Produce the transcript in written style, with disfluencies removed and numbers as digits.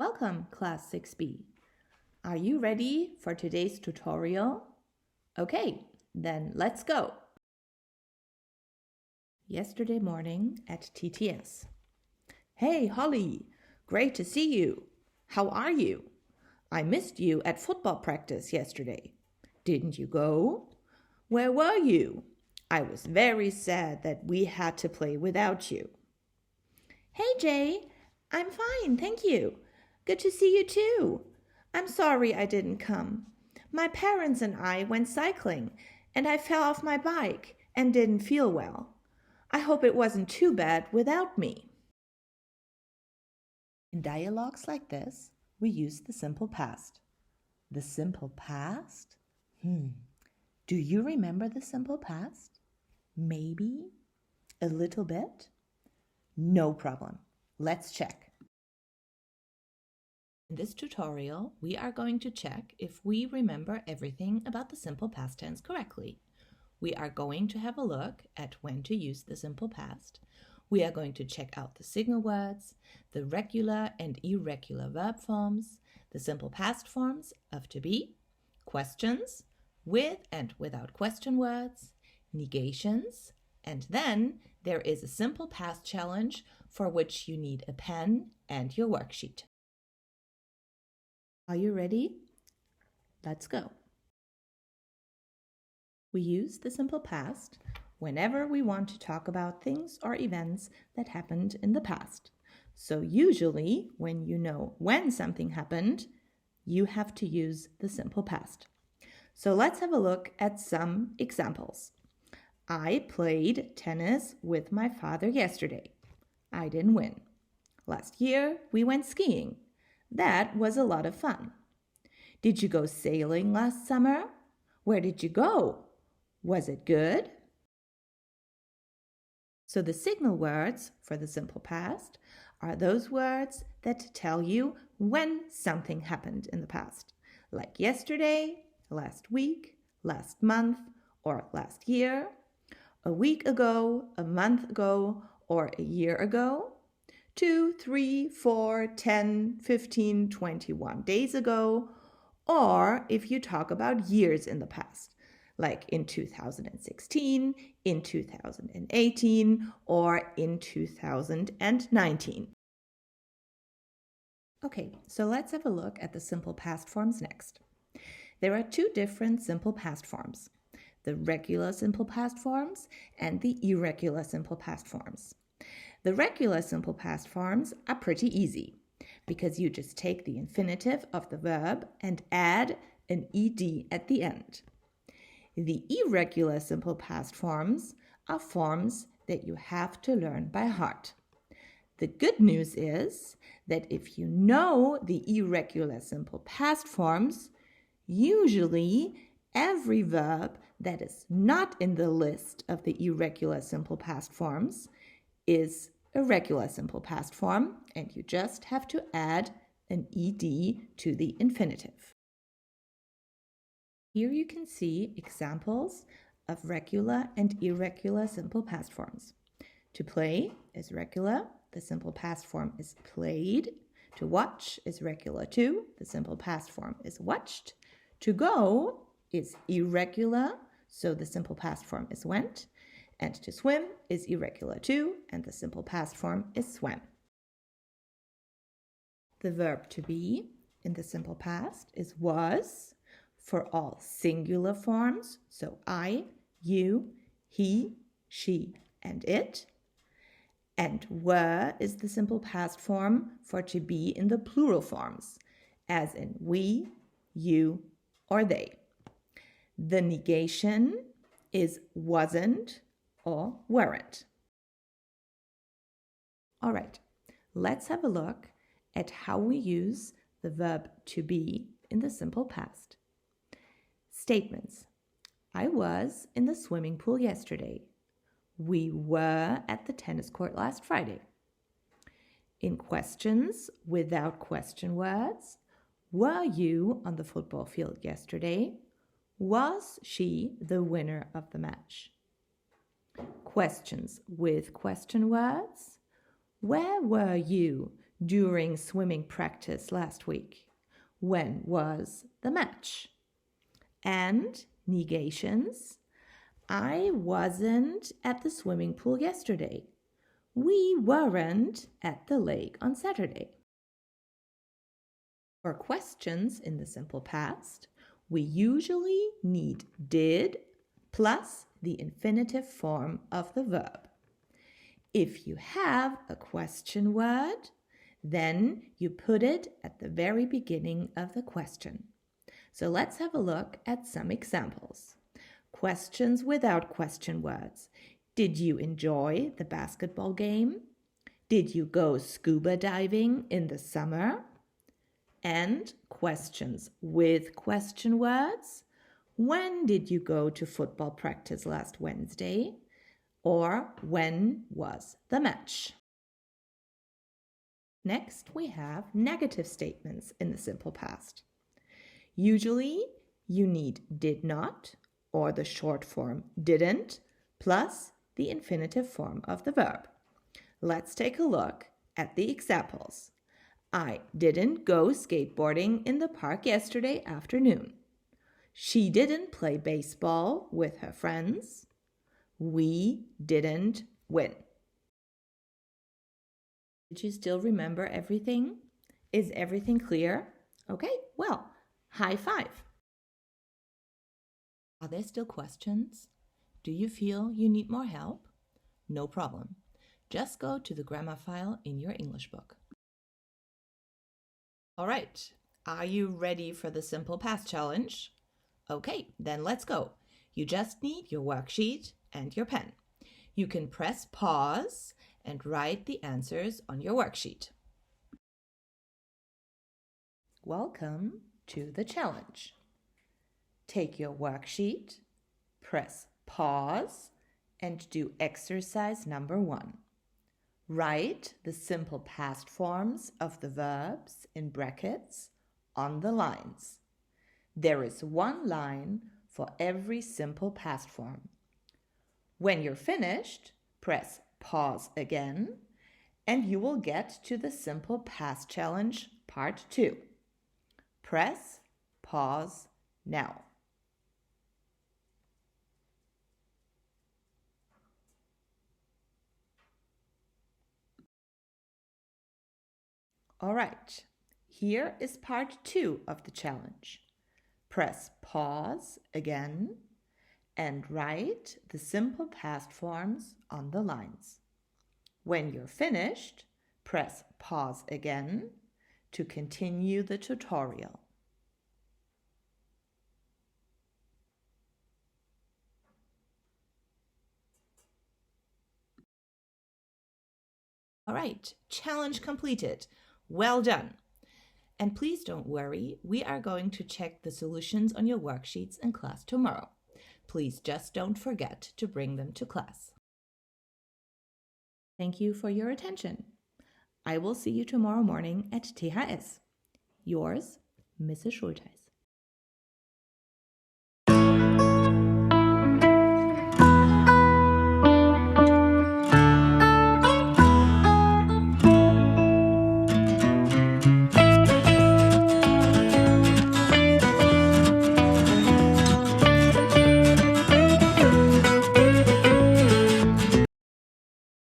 Welcome, Class 6B. Are you ready for today's tutorial? Okay, then let's go. Yesterday morning at THS. Hey, Holly, great to see you. How are you? I missed you at football practice yesterday. Didn't you go? Where were you? I was very sad that we had to play without you. Hey, Jay, I'm fine, thank you. Good to see you too. I'm sorry I didn't come. My parents and I went cycling and I fell off my bike and didn't feel well. I hope it wasn't too bad without me. In dialogues like this, we use the simple past. The simple past? Do you remember the simple past? Maybe? A little bit? No problem. Let's check. In this tutorial, we are going to check if we remember everything about the simple past tense correctly. We are going to have a look at when to use the simple past. We are going to check out the signal words, the regular and irregular verb forms, the simple past forms of to be, questions, with and without question words, negations, and then there is a simple past challenge for which you need a pen and your worksheet. Are you ready? Let's go. We use the simple past whenever we want to talk about things or events that happened in the past. So usually, when you know when something happened, you have to use the simple past. So let's have a look at some examples. I played tennis with my father yesterday. I didn't win. Last year, we went skiing. That was a lot of fun. Did you go sailing last summer? Where did you go? Was it good? So the signal words for the simple past are those words that tell you when something happened in the past, like yesterday, last week, last month, or last year, a week ago, a month ago, or a year ago, 2, 3, 4, 10, 15, 21 days ago, or if you talk about years in the past, like in 2016, in 2018, or in 2019. Okay, so let's have a look at the simple past forms next. There are two different simple past forms, the regular simple past forms and the irregular simple past forms. The regular simple past forms are pretty easy because you just take the infinitive of the verb and add an ed at the end. The irregular simple past forms are forms that you have to learn by heart. The good news is that if you know the irregular simple past forms, usually every verb that is not in the list of the irregular simple past forms is a regular simple past form, and you just have to add an ed to the infinitive. Here you can see examples of regular and irregular simple past forms. To play is regular, the simple past form is played. To watch is regular too, the simple past form is watched. To go is irregular, so the simple past form is went. And to swim is irregular too, and the simple past form is swam. The verb to be in the simple past is was for all singular forms, so I, you, he, she, and it. And were is the simple past form for to be in the plural forms, as in we, you, or they. The negation is wasn't or weren't. All right, let's have a look at how we use the verb to be in the simple past. Statements. I was in the swimming pool yesterday. We were at the tennis court last Friday. In questions without question words, were you on the football field yesterday? Was she the winner of the match? Questions with question words. Where were you during swimming practice last week? When was the match? And negations. I wasn't at the swimming pool yesterday. We weren't at the lake on Saturday. For questions in the simple past, we usually need did plus the infinitive form of the verb. If you have a question word, then you put it at the very beginning of the question. So let's have a look at some examples. Questions without question words. Did you enjoy the basketball game? Did you go scuba diving in the summer? And questions with question words. When did you go to football practice last Wednesday? Or when was the match? Next, we have negative statements in the simple past. Usually, you need did not or the short form didn't plus the infinitive form of the verb. Let's take a look at the examples. I didn't go skateboarding in the park yesterday afternoon. She didn't play baseball with her friends. We didn't win. Did you still remember everything? Is everything clear? Okay, well, high five. Are there still questions? Do you feel you need more help? No problem. Just go to the grammar file in your English book. All right, are you ready for the simple past challenge? Okay, then let's go. You just need your worksheet and your pen. You can press pause and write the answers on your worksheet. Welcome to the challenge. Take your worksheet, press pause, and do exercise number 1. Write the simple past forms of the verbs in brackets on the lines. There is one line for every simple past form. When you're finished, press pause again, and you will get to the simple past challenge part 2. Press pause now. All right, here is part 2 of the challenge. Press pause again and write the simple past forms on the lines. When you're finished, press pause again to continue the tutorial. All right, challenge completed. Well done. And please don't worry, we are going to check the solutions on your worksheets in class tomorrow. Please just don't forget to bring them to class. Thank you for your attention. I will see you tomorrow morning at THS. Yours, Mrs. Schultheiß.